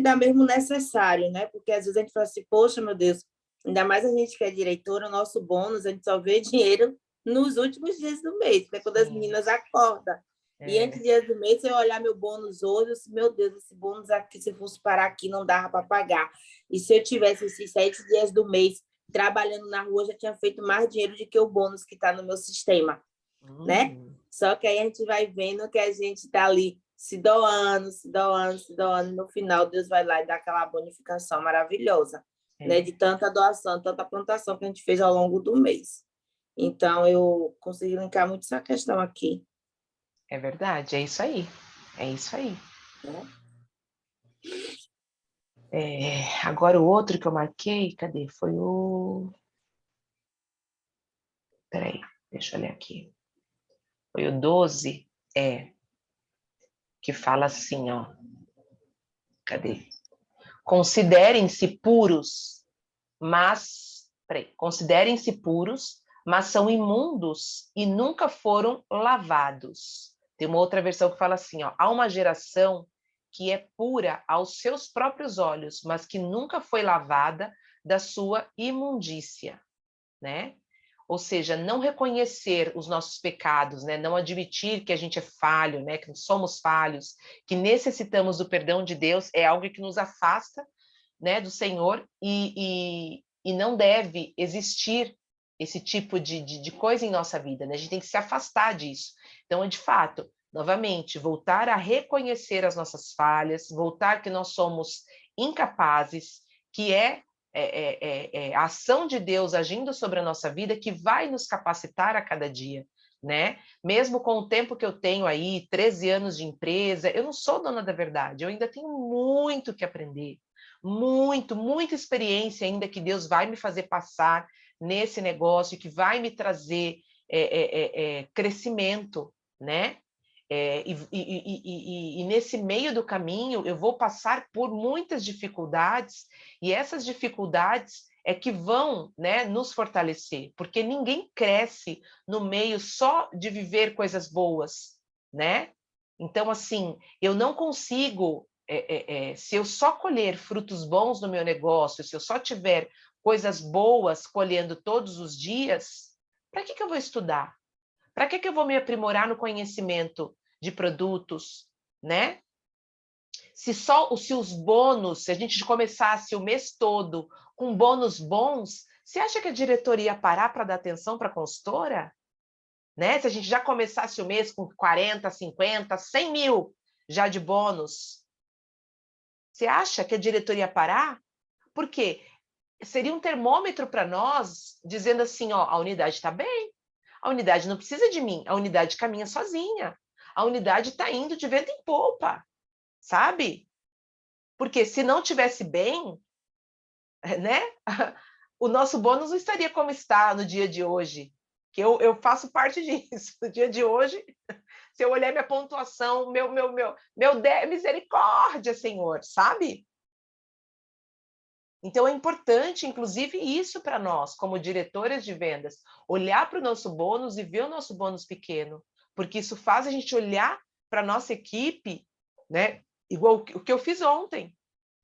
dar mesmo necessário, né? Porque às vezes a gente fala assim, poxa, meu Deus, ainda mais a gente que é diretora, o nosso bônus, a gente só vê dinheiro nos últimos dias do mês, que é quando as meninas acordam. E entre dias do mês, se eu olhar meu bônus hoje, eu disse, meu Deus, esse bônus aqui, se eu fosse parar aqui, não dava para pagar. E se eu tivesse esses 7 dias do mês trabalhando na rua, já tinha feito mais dinheiro do que o bônus que está no meu sistema, né? Só que aí a gente vai vendo que a gente está ali se doando, se doando, se doando, e no final Deus vai lá e dá aquela bonificação maravilhosa, né? De tanta doação, tanta plantação que a gente fez ao longo do mês. Então, eu consegui linkar muito essa questão aqui. É verdade, é isso aí. É isso aí. Agora o outro que eu marquei, cadê? Foi o... Peraí, deixa eu ler aqui. Foi o 12, que fala assim, ó. Cadê? Considerem-se puros, mas... Peraí. Considerem-se puros, mas são imundos e nunca foram lavados. Tem uma outra versão que fala assim, ó. Há uma geração que é pura aos seus próprios olhos, mas que nunca foi lavada da sua imundícia, né? Ou seja, não reconhecer os nossos pecados, né? Não admitir que a gente é falho, né? Que somos falhos, que necessitamos do perdão de Deus, é algo que nos afasta, né, do Senhor, e não deve existir esse tipo de coisa em nossa vida, né? A gente tem que se afastar disso. Então, de fato, novamente, voltar a reconhecer as nossas falhas, voltar que nós somos incapazes, que a ação de Deus agindo sobre a nossa vida que vai nos capacitar a cada dia, né? Mesmo com o tempo que eu tenho aí, 13 anos de empresa, eu não sou dona da verdade, eu ainda tenho muito que aprender, muita experiência ainda que Deus vai me fazer passar nesse negócio, que vai me trazer crescimento, né? E nesse meio do caminho eu vou passar por muitas dificuldades, e essas dificuldades é que vão, né, nos fortalecer, porque ninguém cresce no meio só de viver coisas boas, né? Então, assim, eu não consigo, se eu só colher frutos bons no meu negócio, se eu só tiver coisas boas colhendo todos os dias, para que eu vou estudar? Para que eu vou me aprimorar no conhecimento de produtos, né? Se os bônus, se a gente começasse o mês todo com bônus bons, você acha que a diretoria ia parar para dar atenção para a consultora? Né? Se a gente já começasse o mês com 40, 50, 100 mil já de bônus, você acha que a diretoria ia parar? Por quê? Seria um termômetro para nós, dizendo assim, ó, a unidade está bem, a unidade não precisa de mim, a unidade caminha sozinha, a unidade está indo de vento em popa, sabe? Porque se não tivesse bem, né? O nosso bônus não estaria como está no dia de hoje, que eu faço parte disso. No dia de hoje, se eu olhar minha pontuação, misericórdia, Senhor, sabe? Então, é importante, inclusive, isso para nós, como diretores de vendas, olhar para o nosso bônus e ver o nosso bônus pequeno, porque isso faz a gente olhar para a nossa equipe, né? Igual o que eu fiz ontem.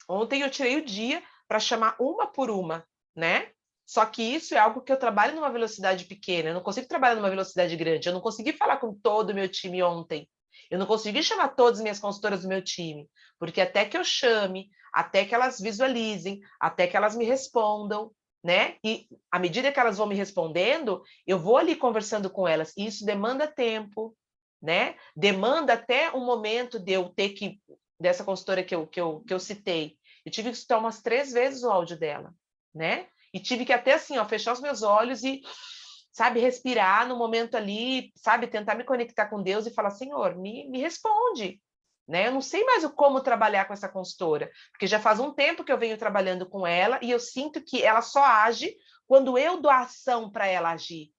Ontem eu tirei o dia para chamar uma por uma, né? Só que isso é algo que eu trabalho numa velocidade pequena, eu não consigo trabalhar numa velocidade grande, eu não consegui falar com todo o meu time ontem. Eu não consegui chamar todas as minhas consultoras do meu time, porque até que eu chame, até que elas visualizem, até que elas me respondam, né? E à medida que elas vão me respondendo, eu vou ali conversando com elas. E isso demanda tempo, né? Demanda até um momento de eu ter que, dessa consultora que eu citei, eu tive que escutar umas 3 vezes o áudio dela, né? E tive que até assim, ó, fechar os meus olhos e, sabe, respirar no momento ali, sabe, tentar me conectar com Deus e falar, Senhor, me responde, né? Eu não sei mais como trabalhar com essa consultora, porque já faz um tempo que eu venho trabalhando com ela e eu sinto que ela só age quando eu dou ação para ela agir,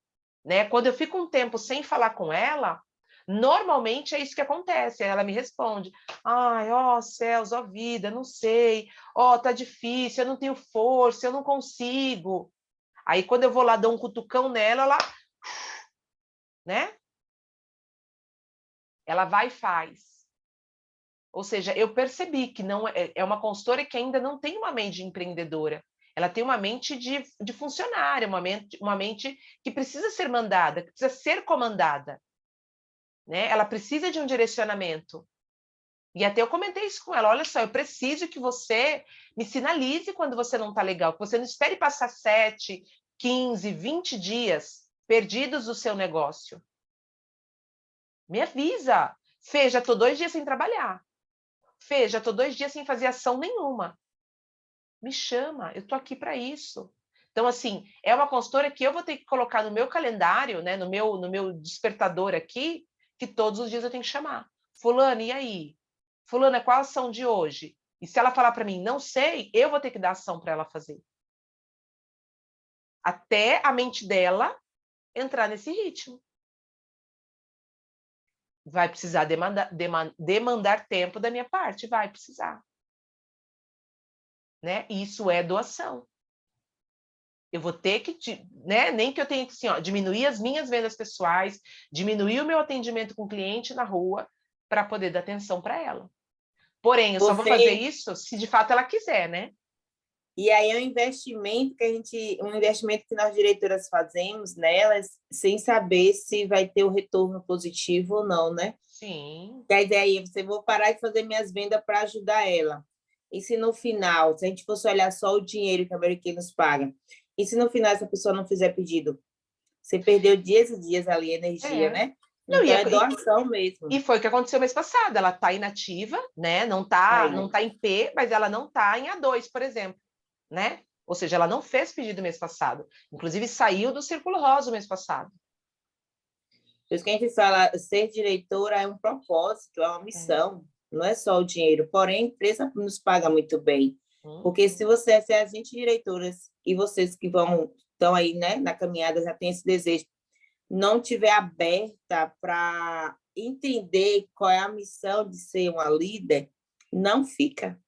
né? Quando eu fico um tempo sem falar com ela, normalmente é isso que acontece. Ela me responde: ai, ó céus, ó vida, não sei, ó, tá difícil, eu não tenho força, eu não consigo. Aí quando eu vou lá dar um cutucão nela, ela, né? Ela vai e faz. Ou seja, eu percebi que não é uma consultora que ainda não tem uma mente empreendedora. Ela tem uma mente de funcionária, uma mente que precisa ser mandada, que precisa ser comandada, né? Ela precisa de um direcionamento. E até eu comentei isso com ela. Olha só, eu preciso que você me sinalize quando você não está legal, que você não espere passar 7, 15, 20 dias perdidos do seu negócio. Me avisa. Fê, já estou 2 dias sem trabalhar. Fê, já estou 2 dias sem fazer ação nenhuma. Me chama, eu estou aqui para isso. Então, assim, é uma consultora que eu vou ter que colocar no meu calendário, né, no meu despertador aqui, que todos os dias eu tenho que chamar. Fulana, e aí? Fulana, qual a ação de hoje? E se ela falar para mim, não sei, eu vou ter que dar ação para ela fazer. Até a mente dela entrar nesse ritmo. Vai precisar demandar tempo da minha parte, vai precisar. Né? Isso é doação. Eu vou ter que, né? Nem que eu tenha que assim, ó, diminuir as minhas vendas pessoais, diminuir o meu atendimento com o cliente na rua para poder dar atenção para ela. Porém, eu só vou fazer isso se de fato ela quiser, né? E aí é um investimento que nós diretoras fazemos nelas, sem saber se vai ter o retorno positivo ou não, né? Sim. Quer dizer, aí você vou parar de fazer minhas vendas para ajudar ela. E se no final, se a gente fosse olhar só o dinheiro que a Americanas nos paga, e se no final essa pessoa não fizer pedido? Você perdeu dias e dias ali, energia, né? Não, então é doação mesmo. E foi o que aconteceu mês passado. Ela está inativa, né? Não tá em P, mas ela não está em A2, por exemplo, né? Ou seja, ela não fez pedido mês passado. Inclusive, saiu do Círculo Rosa o mês passado. Por isso que a gente fala, ser diretora é um propósito, é uma missão. Não é só o dinheiro. Porém, a empresa nos paga muito bem. Porque se você é agente diretoras e vocês que estão aí, né, na caminhada, já tem esse desejo, não tiver aberta para entender qual é a missão de ser uma líder, não fica.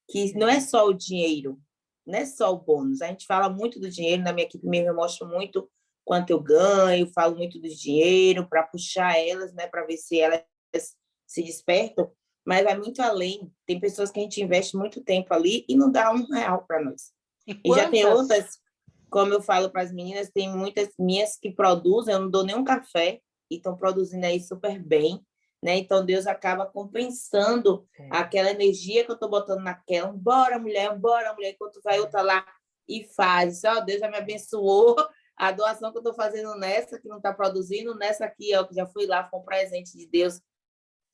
Que não é só o dinheiro, não é só o bônus. A gente fala muito do dinheiro, na minha equipe mesmo eu mostro muito quanto eu ganho, falo muito do dinheiro para puxar elas, né, para ver se elas se despertam, mas vai muito além. Tem pessoas que a gente investe muito tempo ali e não dá R$1 para nós. E já tem outras, como eu falo para as meninas, tem muitas minhas que produzem, eu não dou nenhum café, e estão produzindo aí super bem, né? Então, Deus acaba compensando aquela energia que eu estou botando naquela. Bora, mulher, enquanto vai outra lá e faz. Ó, Deus já me abençoou. A doação que eu estou fazendo nessa, que não está produzindo, nessa aqui, ó, que já fui lá, foi um presente de Deus,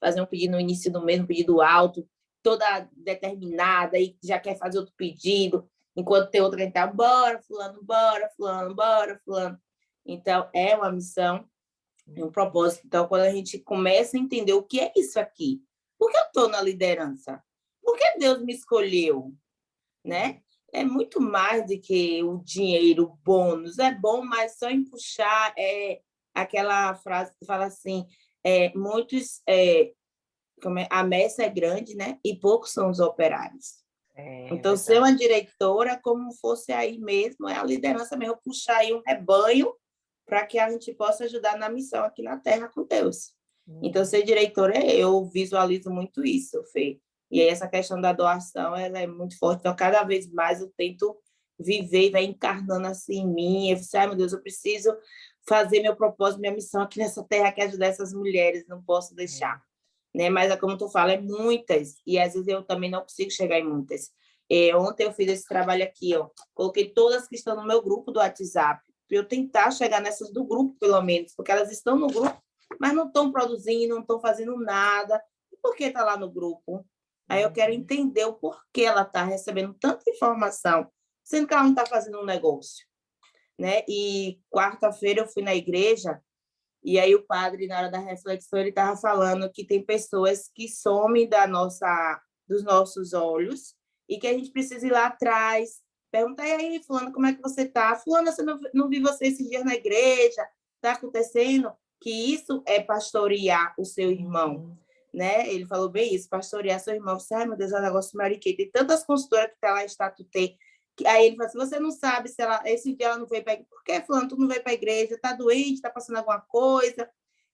fazer um pedido no início do mês, um pedido alto, toda determinada, e já quer fazer outro pedido, enquanto tem outra que está, bora, fulano, bora, fulano, bora, fulano. Então, é uma missão, um propósito. Então, quando a gente começa a entender o que é isso aqui, por que eu estou na liderança? Por que Deus me escolheu? Né? É muito mais do que o dinheiro, o bônus. É bom, mas só em puxar aquela frase que fala assim, a messe é grande, né? E poucos são os operários. Então, ser uma diretora, como fosse aí mesmo, é a liderança mesmo, puxar aí um rebanho para que a gente possa ajudar na missão aqui na Terra com Deus. Então, ser diretora, eu visualizo muito isso, Fê. E aí, essa questão da doação, ela é muito forte. Então, cada vez mais eu tento viver e vai encarnando assim em mim. Eu falo, ai, meu Deus, eu preciso fazer meu propósito, minha missão aqui nessa terra, que é ajudar essas mulheres, não posso deixar. Né? Mas, como tu fala, é muitas, e às vezes eu também não consigo chegar em muitas. Ontem eu fiz esse trabalho aqui, ó, coloquei todas que estão no meu grupo do WhatsApp, para eu tentar chegar nessas do grupo, pelo menos, porque elas estão no grupo, mas não estão produzindo, não estão fazendo nada. E por que está lá no grupo? Aí eu quero entender o porquê ela está recebendo tanta informação, sendo que ela não está fazendo um negócio. Né? E quarta-feira eu fui na igreja, e aí o padre, na hora da reflexão, ele estava falando que tem pessoas que somem dos nossos olhos e que a gente precisa ir lá atrás. Pergunta, e aí, fulano, como é que você está? Fulano, eu não vi você esses dias na igreja? Está acontecendo? Que isso é pastorear o seu irmão. Né? Ele falou bem isso, pastorear seu irmão. Você, ai, meu Deus, é um negócio mariquei. Tem tantas consultoras que estão lá em Estatutê. Aí ele falou assim, você não sabe se esse dia ela não veio para a igreja. Por que, fulano, tu não veio para a igreja? Está doente? Está passando alguma coisa?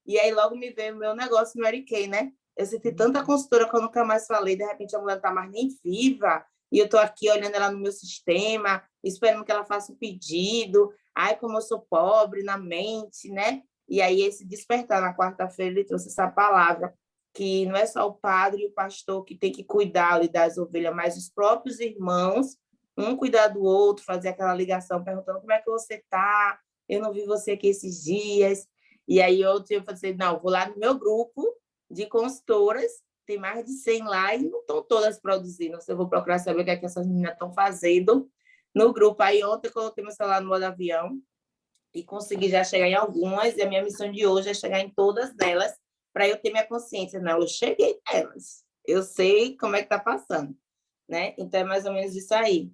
E aí logo me veio o meu negócio no Mary Kay, né? Eu senti tanta consultora que eu nunca mais falei, de repente a mulher não está mais nem viva, e eu estou aqui olhando ela no meu sistema, esperando que ela faça um pedido. Ai, como eu sou pobre na mente, né? E aí esse despertar na quarta-feira, ele trouxe essa palavra, que não é só o padre e o pastor que tem que cuidar ali das ovelhas, mas os próprios irmãos, um cuidar do outro, fazer aquela ligação, perguntando como é que você está, eu não vi você aqui esses dias. E aí eu falei assim, não, vou lá no meu grupo de consultoras, tem mais de 100 lá e não estão todas produzindo. Eu vou procurar saber o que é que essas meninas estão fazendo no grupo. Aí ontem eu coloquei meu celular no modo avião e consegui já chegar em algumas, e a minha missão de hoje é chegar em todas elas, para eu ter minha consciência. Não, eu cheguei nelas, eu sei como é que está passando. Né? Então é mais ou menos isso aí.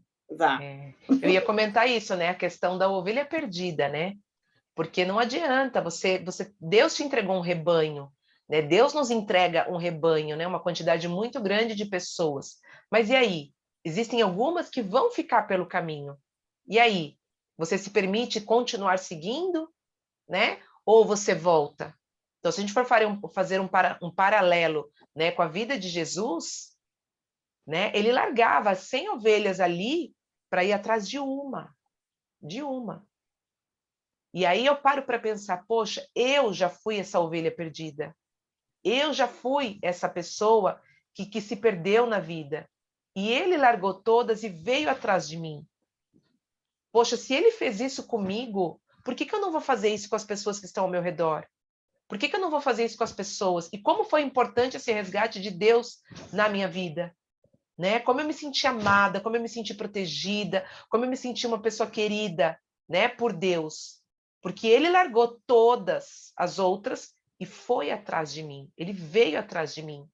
Eu ia comentar isso, né? A questão da ovelha perdida, né? Porque não adianta, Deus te entregou um rebanho, né? Deus nos entrega um rebanho, né? Uma quantidade muito grande de pessoas. Mas e aí? Existem algumas que vão ficar pelo caminho. E aí? Você se permite continuar seguindo, né? Ou você volta? Então, se a gente for fazer um paralelo, né, com a vida de Jesus, né? Ele largava 100 ovelhas ali para ir atrás de uma. E aí eu paro para pensar, poxa, eu já fui essa ovelha perdida. Eu já fui essa pessoa que se perdeu na vida. E ele largou todas e veio atrás de mim. Poxa, se ele fez isso comigo, por que eu não vou fazer isso com as pessoas que estão ao meu redor? Por que eu não vou fazer isso com as pessoas? E como foi importante esse resgate de Deus na minha vida? Né? Como eu me senti amada, como eu me senti protegida, como eu me senti uma pessoa querida, né, por Deus. Porque ele largou todas as outras e foi atrás de mim. Ele veio atrás de mim.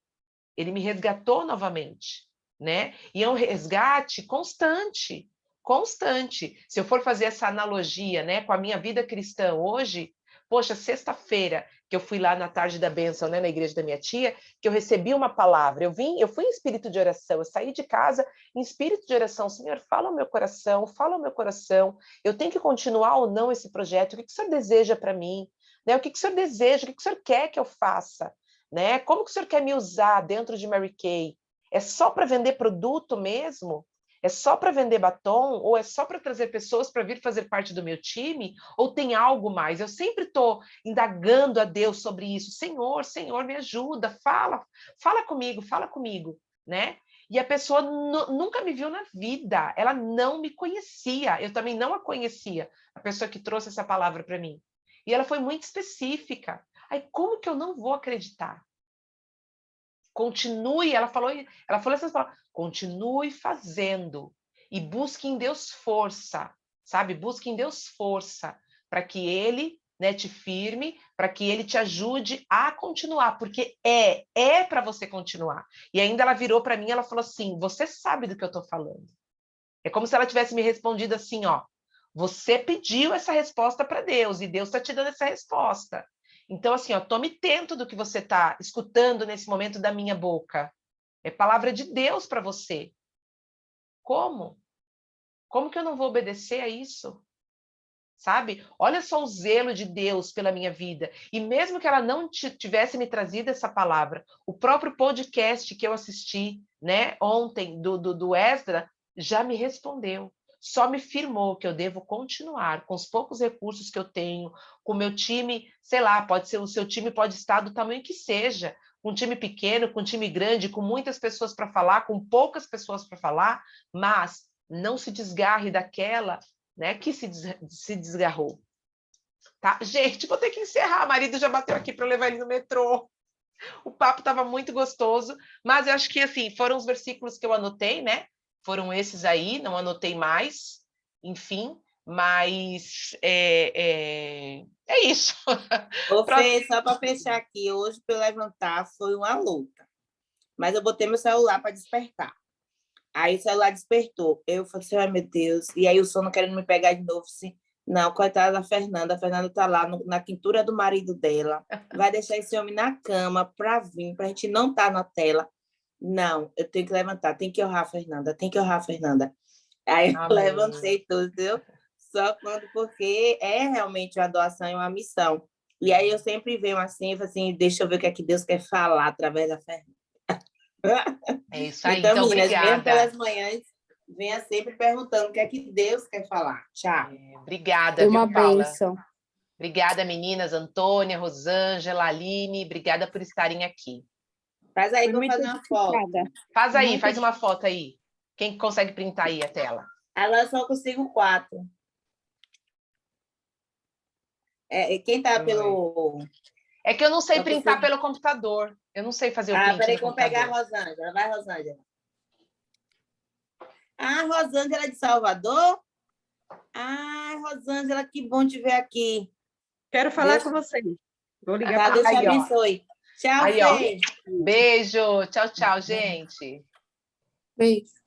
Ele me resgatou novamente, né? E é um resgate constante, constante. Se eu for fazer essa analogia, né, com a minha vida cristã hoje, poxa, sexta-feira que eu fui lá na tarde da bênção, né, na igreja da minha tia, que eu recebi uma palavra. Eu fui em espírito de oração, eu saí de casa em espírito de oração. Senhor, fala ao meu coração, fala ao meu coração. Eu tenho que continuar ou não esse projeto? O que o Senhor deseja para mim? Né? O que o Senhor deseja? O que o Senhor quer que eu faça? Né? Como que o senhor quer me usar dentro de Mary Kay? É só para vender produto mesmo? É só para vender batom? Ou é só para trazer pessoas para vir fazer parte do meu time? Ou tem algo mais? Eu sempre estou indagando a Deus sobre isso. Senhor, Senhor, me ajuda, fala comigo, né? E a pessoa nunca me viu na vida, ela não me conhecia, eu também não a conhecia, a pessoa que trouxe essa palavra para mim. E ela foi muito específica. Aí, como que eu não vou acreditar? Continue, ela falou essas palavras, continue fazendo e busque em Deus força, sabe? Busque em Deus força para que Ele, né, te firme, para que Ele te ajude a continuar, porque é para você continuar. E ainda ela virou para mim, ela falou assim, você sabe do que eu estou falando. É como se ela tivesse me respondido assim, ó, você pediu essa resposta para Deus e Deus está te dando essa resposta. Então, assim, ó, tome tento do que você está escutando nesse momento da minha boca. É palavra de Deus para você. Como? Como que eu não vou obedecer a isso? Sabe? Olha só o zelo de Deus pela minha vida. E mesmo que ela não tivesse me trazido essa palavra, o próprio podcast que eu assisti, né, ontem, do Esdra, já me respondeu. só me firmou que eu devo continuar com os poucos recursos que eu tenho, com o meu time, sei lá, pode ser, o seu time pode estar do tamanho que seja, com um time pequeno, com um time grande, com muitas pessoas para falar, com poucas pessoas para falar, mas não se desgarre daquela, né, que se desgarrou. Tá? Gente, vou ter que encerrar, o marido já bateu aqui para eu levar ele no metrô. O papo estava muito gostoso, mas eu acho que assim, foram os versículos que eu anotei, né? Foram esses aí, não anotei mais, enfim, mas é isso. Ô, Fê, só para fechar aqui, hoje para eu levantar foi uma luta, mas eu botei meu celular para despertar. Aí o celular despertou. Eu falei assim, ai meu Deus. E aí o sono querendo me pegar de novo, assim. Não, coitada da Fernanda. A Fernanda tá lá na quintura do marido dela. Vai deixar esse homem na cama para vir, para a gente não estar na tela. Não, eu tenho que levantar. Tem que honrar a Fernanda. Tem que honrar a Fernanda. Aí eu levantei tudo, entendeu? Só porque é realmente uma doação e uma missão. E aí eu sempre venho assim, deixa eu ver o que é que Deus quer falar através da Fernanda. É isso aí, então meninas, obrigada. mesmo pelas manhãs, venha sempre perguntando o que é que Deus quer falar. Tchau. Obrigada, Uma viu, Paula? bênção. Obrigada, meninas, Antônia, Rosângela, Aline, obrigada por estarem aqui. Faz aí que eu vou fazer uma foto. Faz aí, faz uma foto aí. Quem consegue printar aí a tela? Agora só consigo 4. Quem está pelo... É que eu não sei Só printar consigo... pelo computador. Eu não sei fazer o print peraí no que eu vou computador. pegar a Rosângela. Vai, Rosângela. Rosângela é de Salvador? Rosângela, que bom te ver aqui. Quero falar com vocês. Vou ligar para Deus te aí, abençoe. Tchau, aí, Fê. Beijo. Tchau, tchau, gente. Beijo.